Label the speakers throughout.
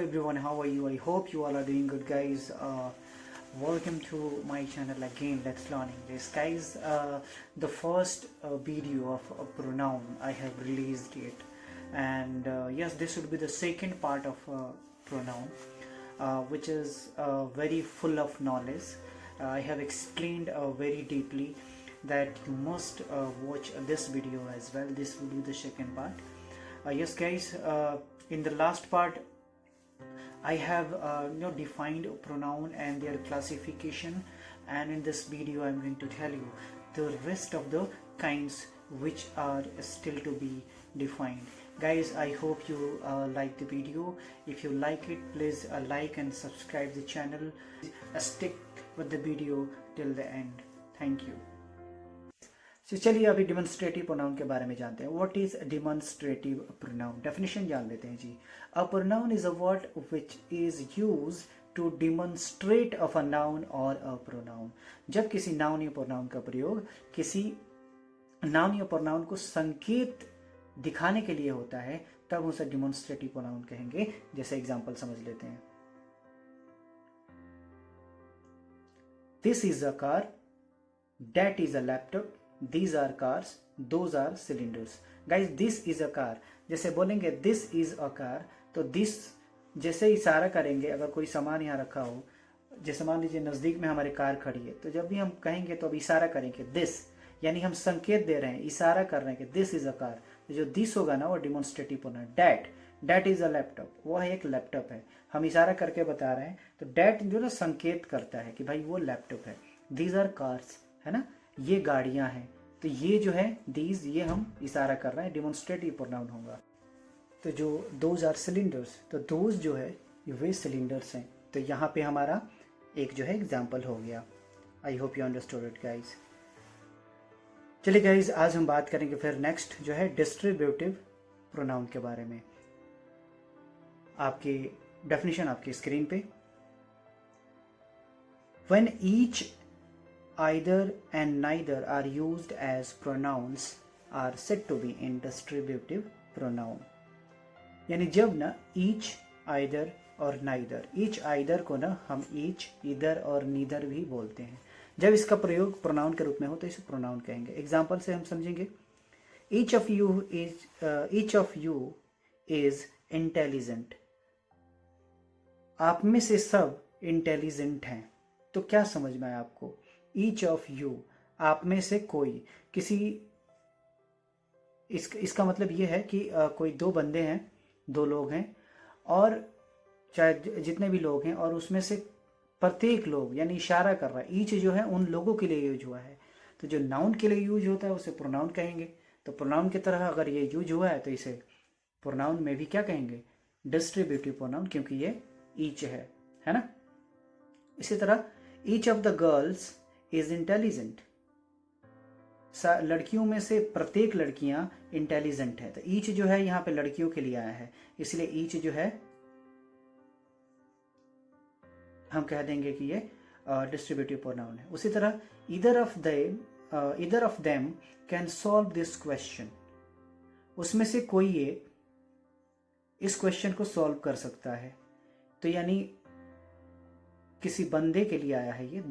Speaker 1: everyone, how are you? I hope you all are doing good, guys. Welcome to my channel again. Let's learn English, guys. The first video of a pronoun I have released it, and yes, this would be the second part of pronoun, which is very full of knowledge. I have explained very deeply that you must watch this video as well. This will be the second part. Yes, guys. In the last part, I have defined a pronoun and their classification, and in this video I'm going to tell you the rest of the kinds which are still to be defined. Guys, I hope you like the video. If you like it, please like and subscribe the channel. Stick with the video till the end. Thank you. तो चलिए अभी demonstrative pronoun के बारे में जानते हैं. What is demonstrative pronoun? Definition जान लेते हैं जी. A pronoun is a word which is used to demonstrate of a noun और अ प्रोनाउन. जब किसी नाउन या प्रोनाउन का प्रयोग किसी नाउन या प्रोनाउन को संकेत दिखाने के लिए होता है, तब उसे डिमॉन्स्ट्रेटिव प्रोनाउन कहेंगे. जैसे एग्जांपल समझ लेते हैं. This is a car, that is a laptop, these are cars, those are cylinders. Guys, this is a car. जैसे बोलेंगे this is a car, तो this जैसे इशारा करेंगे. अगर कोई सामान यहाँ रखा हो, जैसे मान लीजिए नज़दीक में हमारी कार खड़ी है, तो जब भी हम कहेंगे तो अब इशारा करेंगे this, यानी हम संकेत दे रहे हैं, इशारा कर रहे हैं कि this is a car. तो जो this होगा ना वो demonstrative pronoun. that is a laptop, वो है एक लैपटॉप है. हम इशारा करके बता रहे हैं, तो that जो ना संकेत करता है कि भाई वो लैपटॉप है. these are cars, है ना, ये गाड़ियां हैं. तो ये जो है दीज, ये हम इशारा कर रहे हैं, डिमॉन्स्ट्रेटिव प्रोनाउन होगा. तो जो दोज आर सिलेंडर्स, तो दोज जो है वे सिलेंडर्स हैं. तो यहाँ पे हमारा एक जो है एग्जाम्पल हो गया. I hope you understood it, guys. चलिए गाइज, आज हम बात करेंगे फिर नेक्स्ट जो है डिस्ट्रीब्यूटिव प्रोनाउन के बारे में. आपकी डेफिनेशन आपकी स्क्रीन पे. When each either and neither are used as pronouns are said to be in distributive pronoun. यानी जब ना each, either और neither, each either को ना हम each, either और neither भी बोलते हैं. जब इसका प्रयोग प्रोनाउन के रूप में हो तो इसे प्रोनाउन कहेंगे. एग्जाम्पल से हम समझेंगे. each of you is intelligent. आप में से सब इंटेलिजेंट हैं. तो क्या समझ में आया आपको? ईच ऑफ यू, आप में से कोई, किसी, इसका मतलब ये है कि कोई दो बंदे हैं, दो लोग हैं, और चाहे जितने भी लोग हैं, और उसमें से प्रत्येक लोग, यानी इशारा कर रहा है. ईच जो है उन लोगों के लिए यूज हुआ है. तो जो नाउन के लिए यूज होता है उसे प्रोनाउन कहेंगे. तो प्रोनाउन की तरह अगर ये यूज हुआ है तो इसे प्रोनाउन में भी क्या कहेंगे? डिस्ट्रीब्यूटिव प्रोनाउन, क्योंकि ये ईच है ना. इसी तरह each of the girls is intelligent. लड़कियों में से प्रत्येक लड़कियां इंटेलिजेंट है. तो ईच जो है यहाँ पे लड़कियों के लिए आया है, इसलिए ईच जो है हम कह देंगे कि ये डिस्ट्रीब्यूटिव प्रोनाउन है. उसी तरह either of them can solve this question. उसमें से कोई एक इस क्वेश्चन को सॉल्व कर सकता है. तो यानी किसी बंदे के लिए आया है ये.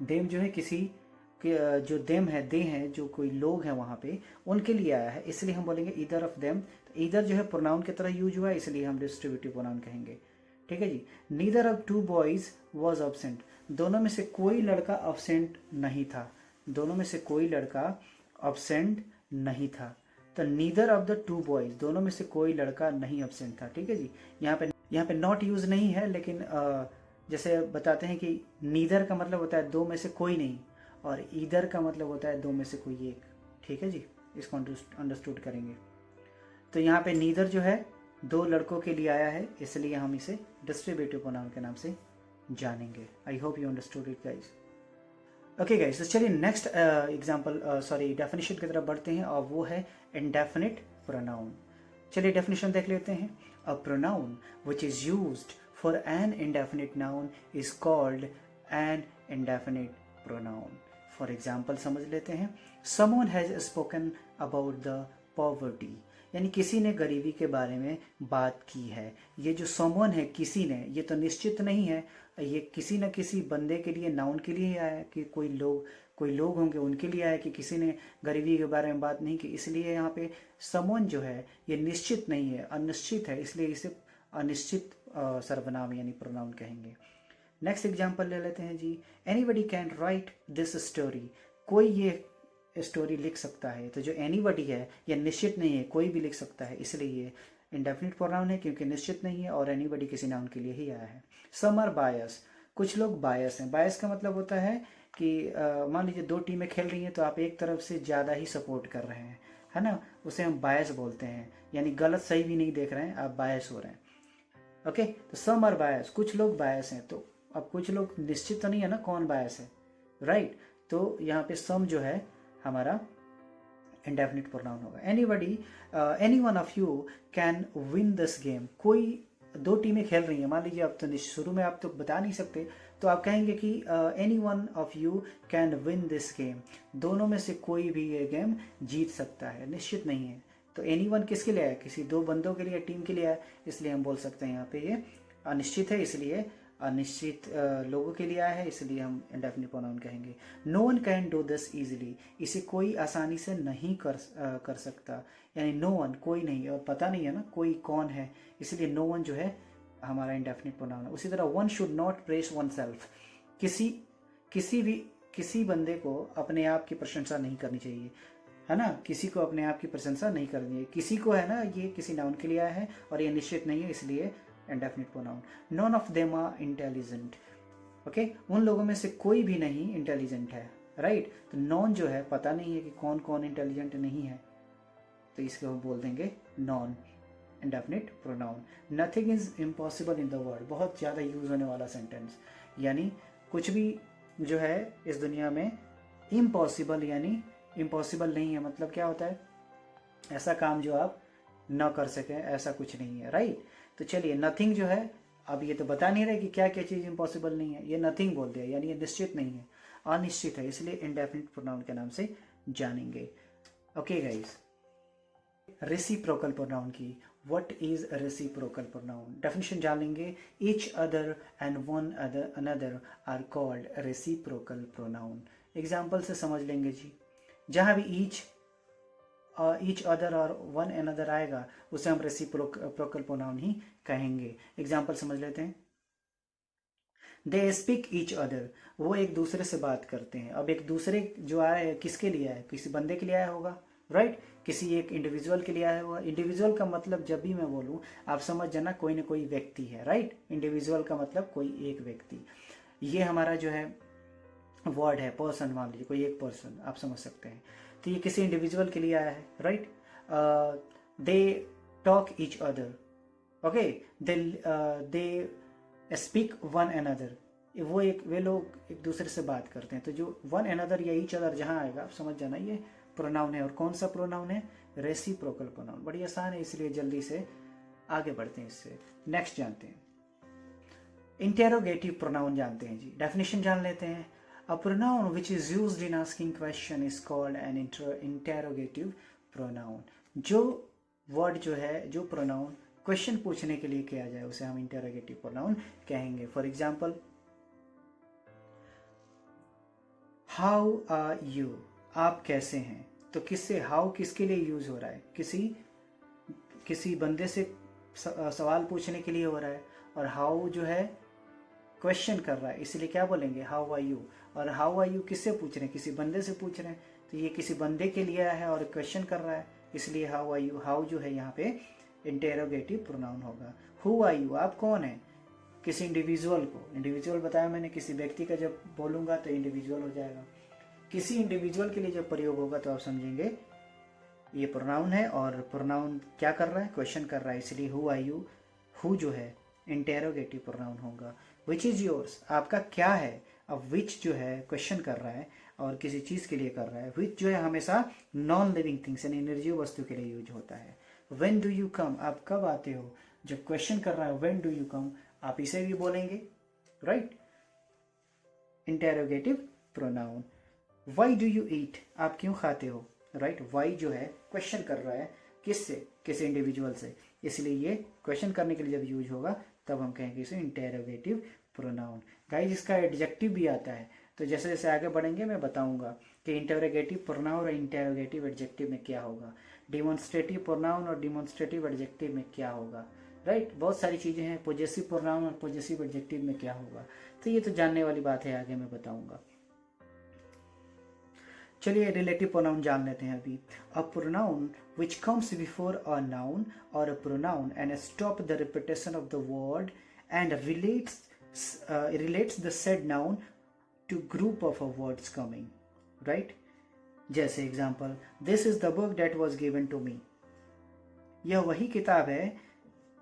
Speaker 1: देम जो है किसी जो देम है, दे हैं, जो कोई लोग हैं वहां पे, उनके लिए आया है, इसलिए हम बोलेंगे ईदर ऑफ देम. तो ईदर जो है प्रोनाउन की तरह यूज हुआ है, इसलिए हम डिस्ट्रीब्यूटिव प्रोनाउन कहेंगे. ठीक है जी. Neither of two boys was absent. दोनों में से कोई लड़का एब्सेंट नहीं था. दोनों में से कोई लड़का एब्सेंट नहीं था. तो neither of the two boys, दोनों में से कोई लड़का नहीं एब्सेंट था. ठीक है जी. यहाँ पे नॉट यूज नहीं है, लेकिन जैसे बताते हैं कि नीदर का मतलब होता है दो में से कोई नहीं, और ईदर का मतलब होता है दो में से कोई एक. ठीक है जी. इसको अंडरस्टूड करेंगे. तो यहाँ पे नीदर जो है दो लड़कों के लिए आया है, इसलिए हम इसे डिस्ट्रीब्यूटिव प्रोनाउन के नाम से जानेंगे. I hope you understood it, guys. Okay guys, तो चलिए नेक्स्ट डेफिनेशन की तरफ बढ़ते हैं, और वो है इंडेफिनिट प्रोनाउन. चलिए डेफिनेशन देख लेते हैं. A pronoun which is used for an indefinite noun is called an indefinite pronoun. For example समझ लेते हैं. Someone has spoken about the poverty. यानी किसी ने गरीबी के बारे में बात की है। ये जो समवन है किसी ने, ये तो निश्चित नहीं है, ये किसी न किसी बंदे के लिए, नाउन के लिए ही आया है कि कोई लोग होंगे उनके लिए आया कि किसी ने गरीबी के बारे में बात नहीं की। इसलिए यहाँ पे समवन जो है ये निश्चित नहीं है, अनिश्चित है, इसलिए इसे अनिश्चित सर्वनाम यानी प्रोनाउन कहेंगे। नेक्स्ट एग्जाम्पल ले लेते हैं जी। Anybody can write this story, कोई ये स्टोरी लिख सकता है। तो जो एनीबडी है यह निश्चित नहीं है, कोई भी लिख सकता है, इसलिए ये इंडेफिनिट प्रोनाउन है क्योंकि निश्चित नहीं है और एनीबडी किसी नाउन के लिए ही आया है। सम आर बायस, कुछ लोग बायस हैं। बायस का मतलब होता है कि मान लीजिए दो टीमें खेल रही हैं तो आप एक तरफ से ज़्यादा ही सपोर्ट कर रहे हैं, है ना, उसे हम बायस बोलते हैं। यानी गलत सही भी नहीं देख रहे हैं, आप बायस हो रहे हैं। ओके, तो सम आर बायस, कुछ लोग बायस हैं। तो अब कुछ लोग निश्चित तो नहीं है ना कौन बायस है, राइट। तो यहाँ पे सम जो है हमारा इंडेफिनिट प्रोनाउन होगा। Anybody, any one of you can win this game, कोई दो टीमें खेल रही हैं, मान लीजिए अब तो शुरू में आप तो बता नहीं सकते, तो आप कहेंगे कि any one of you can win this game, दोनों में से कोई भी ये गेम जीत सकता है, निश्चित नहीं है। तो एनी वन किसके लिए है, किसी दो बंदों के लिए, टीम के लिए है, इसलिए हम बोल सकते हैं यहाँ पे ये अनिश्चित है, इसलिए अनिश्चित लोगों के लिए आया है, इसलिए हम इंडेफिनिट प्रोनाउन कहेंगे। No one can do this easily, इसे कोई आसानी से नहीं कर सकता, यानी नो वन कोई नहीं, और पता नहीं है ना कोई कौन है, इसलिए नो वन जो है हमारा इंडेफिनिट प्रोनाउन है। उसी तरह one should not press one self, किसी बंदे को अपने आप की प्रशंसा नहीं करनी चाहिए, है ना, किसी को अपने आप की प्रशंसा नहीं करनी चाहिए। किसी को है ना, ये किसी नाउन के लिए आया है और ये निश्चित नहीं है, इसलिए indefinite pronoun. None of them are intelligent, okay, उन लोगों में से कोई भी नहीं इंटेलिजेंट है, राइट। तो नॉन जो है पता नहीं है कि कौन कौन इंटेलिजेंट नहीं है, तो इसको हम बोल देंगे non indefinite pronoun. Nothing is impossible in the world, बहुत ज़्यादा यूज होने वाला सेंटेंस, यानी कुछ भी जो है इस दुनिया में इम्पॉसिबल यानी इम्पॉसिबल नहीं है। मतलब क्या होता है, ऐसा काम जो आप न कर सकें, ऐसा कुछ नहीं है, राइट। तो चलिए, नथिंग जो है, अब ये तो बता नहीं रहे कि क्या क्या चीज़ इम्पॉसिबल नहीं है, ये नथिंग बोल दिया, यानी ये निश्चित नहीं है, अनिश्चित है, इसलिए इंडेफिनिट प्रोनाउन के नाम से जानेंगे। ओके गाइस, रेसिप्रोकल प्रोनाउन की, what is reciprocal pronoun, definition जान लेंगे। Each other and one another are called reciprocal pronoun. Example से समझ लेंगे जी। जहाँ भी ईच अदर और वन अनदर आएगा उसे हम रेसिप्रोकल प्रोनाउन ही कहेंगे। एग्जाम्पल समझ लेते हैं। दे स्पीक ईच अदर, वो एक दूसरे से बात करते हैं। अब एक दूसरे जो आया है किसके लिए आया है, किसी बंदे के लिए आया होगा, राइट, किसी एक इंडिविजुअल के लिए आया होगा। इंडिविजुअल का मतलब जब भी मैं बोलूँ आप समझ जाना कोई ना कोई व्यक्ति है, राइट। इंडिविजुअल का मतलब कोई एक व्यक्ति, ये हमारा जो है वर्ड है, पर्सन मान लीजिए कोई एक पर्सन, आप समझ सकते हैं। तो ये किसी इंडिविजुअल के लिए आया है, right. They talk each other, okay, they speak one another, वे लोग एक दूसरे से बात करते हैं। तो जो वन अनदर या ईच अदर जहाँ आएगा आप समझ जाना ये प्रोनाउन है। और कौन सा प्रोनाउन है, रेसिप्रोकल प्रोनाउन। बड़ी आसान है, इसलिए जल्दी से आगे बढ़ते हैं इससे। नेक्स्ट जानते हैं इंटेरोगेटिव प्रोनाउन, जानते हैं जी। डेफिनेशन जान लेते हैं। A pronoun which is used in asking question is called an interrogative pronoun. जो वर्ड जो है, जो प्रोनाउन क्वेश्चन पूछने के लिए किया जाए उसे हम इंटेरोगेटिव प्रोनाउन कहेंगे। For example, how are you, आप कैसे हैं। तो किससे, हाउ किसके लिए यूज हो रहा है, किसी बंदे से सवाल पूछने के लिए हो रहा है, और हाउ जो है क्वेश्चन कर रहा है, इसलिए क्या बोलेंगे, हाउ आर यू। और हाउ आर यू किससे पूछ रहे हैं, किसी बंदे से पूछ रहे हैं, तो ये किसी बंदे के लिए आया है और क्वेश्चन कर रहा है, इसलिए हाउ आर यू। हाउ जो है यहाँ पे इंटेरोगेटिव प्रोनाउन होगा। हु आर यू, आप कौन है, किसी इंडिविजुअल को, इंडिविजुअल बताया मैंने, किसी व्यक्ति का जब बोलूँगा तो इंडिविजुअल हो जाएगा। किसी इंडिविजुअल के लिए जब प्रयोग होगा तो आप समझेंगे ये प्रोनाउन है, और प्रोनाउन क्या कर रहा है, क्वेश्चन कर रहा है, इसलिए हु आर यू, हु जो है इंटेरोगेटिव प्रोनाउन होगा। विच इज योर्स, आपका क्या है। अब विच जो है क्वेश्चन कर रहा है और किसी चीज़ के लिए कर रहा है। विच जो है हमेशा नॉन लिविंग थिंग्स यानी निर्जीव वस्तु के लिए यूज होता है। व्हेन डू यू कम, आप कब आते हो, जब क्वेश्चन कर रहा है व्हेन डू यू कम, आप इसे भी बोलेंगे, right, interrogative pronoun. Why do you eat, आप क्यों खाते हो, राइट। वाई जो है क्वेश्चन कर रहा है किससे, किसी इंडिविजुअल से, इसलिए ये क्वेश्चन करने के लिए जब यूज होगा तब हम कहेंगे इसे इंटेरोगेटिव प्रोनाउन। गाइज इसका एडजेक्टिव भी आता है, तो जैसे जैसे आगे बढ़ेंगे मैं बताऊंगा कि इंटेरोगेटिव प्रोनाउन और इंटेरोगेटिव एडजेक्टिव में क्या होगा, डिमॉन्स्ट्रेटिव प्रोनाउन और डिमॉन्स्ट्रेटिव एडजेक्टिव में क्या होगा, राइट। बहुत सारी चीज़ें हैं, पॉजेसिव प्रोनाउन और पॉजेसिव एडजेक्टिव में क्या होगा, तो ये तो जानने वाली बात है, आगे मैं बताऊंगा। चलिए रिलेटिव प्रोनाउन जान लेते हैं अभी। A pronoun which comes before a noun और a pronoun and stop the repetition of the word and relates the said noun to group of words coming, right. जैसे example, this is the book that was given to me, यह वही किताब है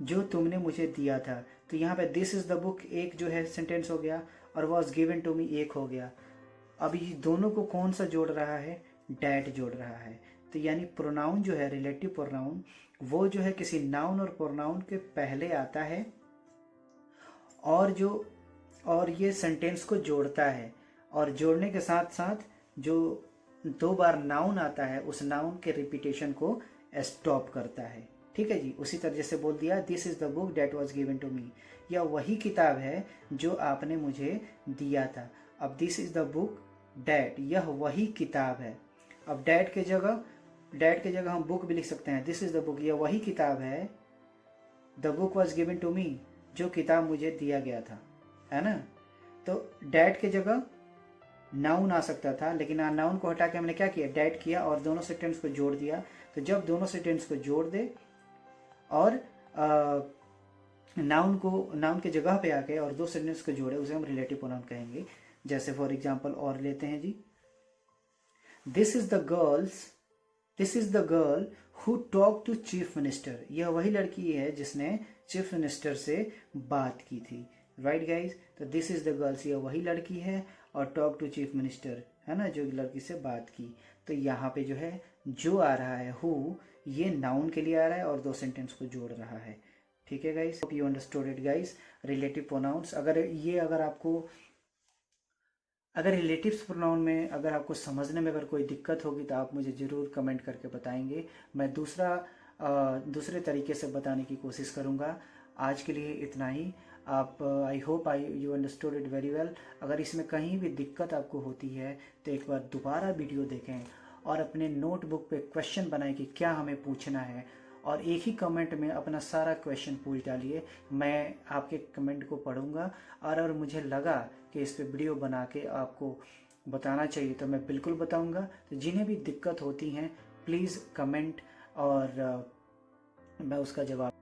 Speaker 1: जो तुमने मुझे दिया था। तो यहाँ पे दिस इज द बुक एक जो है सेंटेंस हो गया और वॉज गिवन टू मी एक हो गया। अब ये दोनों को कौन सा जोड़ रहा है, डैट जोड़ रहा है। तो यानी प्रोनाउन जो है रिलेटिव प्रोनाउन वो जो है किसी नाउन और प्रोनाउन के पहले आता है और ये सेंटेंस को जोड़ता है, और जोड़ने के साथ साथ जो 2 बार नाउन आता है उस नाउन के रिपीटेशन को स्टॉप करता है, ठीक है जी। उसी तरह से बोल दिया this is the book that was given to me, यह वही किताब है जो आपने मुझे दिया था। अब this is the book that, यह वही किताब है। अब डेट के जगह हम बुक भी लिख सकते हैं, दिस इज द बुक, यह वही किताब है, the book was given to me, जो किताब मुझे दिया गया था, है ना। तो डेट के जगह नाउन आ सकता था, लेकिन नाउन को हटा के हमने क्या किया, डेट किया और दोनों सेंटेंस को जोड़ दिया। तो जब दोनों सेंटेंस को जोड़ दे और नाउन के जगह पे आके और 2 सेंटेंस को जोड़े, उसे हम रिलेटिव प्रोनाउन कहेंगे। जैसे फॉर एग्जांपल और लेते हैं जी, this is the girl who talk to chief minister, यह वही लड़की है जिसने चीफ मिनिस्टर से बात की थी, राइट गाइज। तो दिस इज द गर्ल्स, यह वही लड़की है, और टॉक टू चीफ मिनिस्टर है ना, जो लड़की से बात की। तो यहाँ पे जो है जो आ रहा है हु, ये नाउन के लिए आ रहा है और 2 सेंटेंस को जोड़ रहा है, ठीक है guys. Hope you understood it guys. Relative pronouns अगर रिलेटिव्स प्रोनाउन में अगर आपको समझने में अगर कोई दिक्कत होगी तो आप मुझे ज़रूर कमेंट करके बताएंगे, मैं दूसरे तरीके से बताने की कोशिश करूँगा। आज के लिए इतना ही। आप I hope you understood it very well. अगर इसमें कहीं भी दिक्कत आपको होती है तो एक बार दोबारा वीडियो देखें और अपने नोटबुक पे क्वेश्चन बनाएं कि क्या हमें पूछना है, और एक ही कमेंट में अपना सारा क्वेश्चन पूछ डालिए। मैं आपके कमेंट को पढ़ूंगा और अगर मुझे लगा कि इस पे वीडियो बना के आपको बताना चाहिए तो मैं बिल्कुल बताऊंगा। तो जिन्हें भी दिक्कत होती हैं प्लीज़ कमेंट और मैं उसका जवाब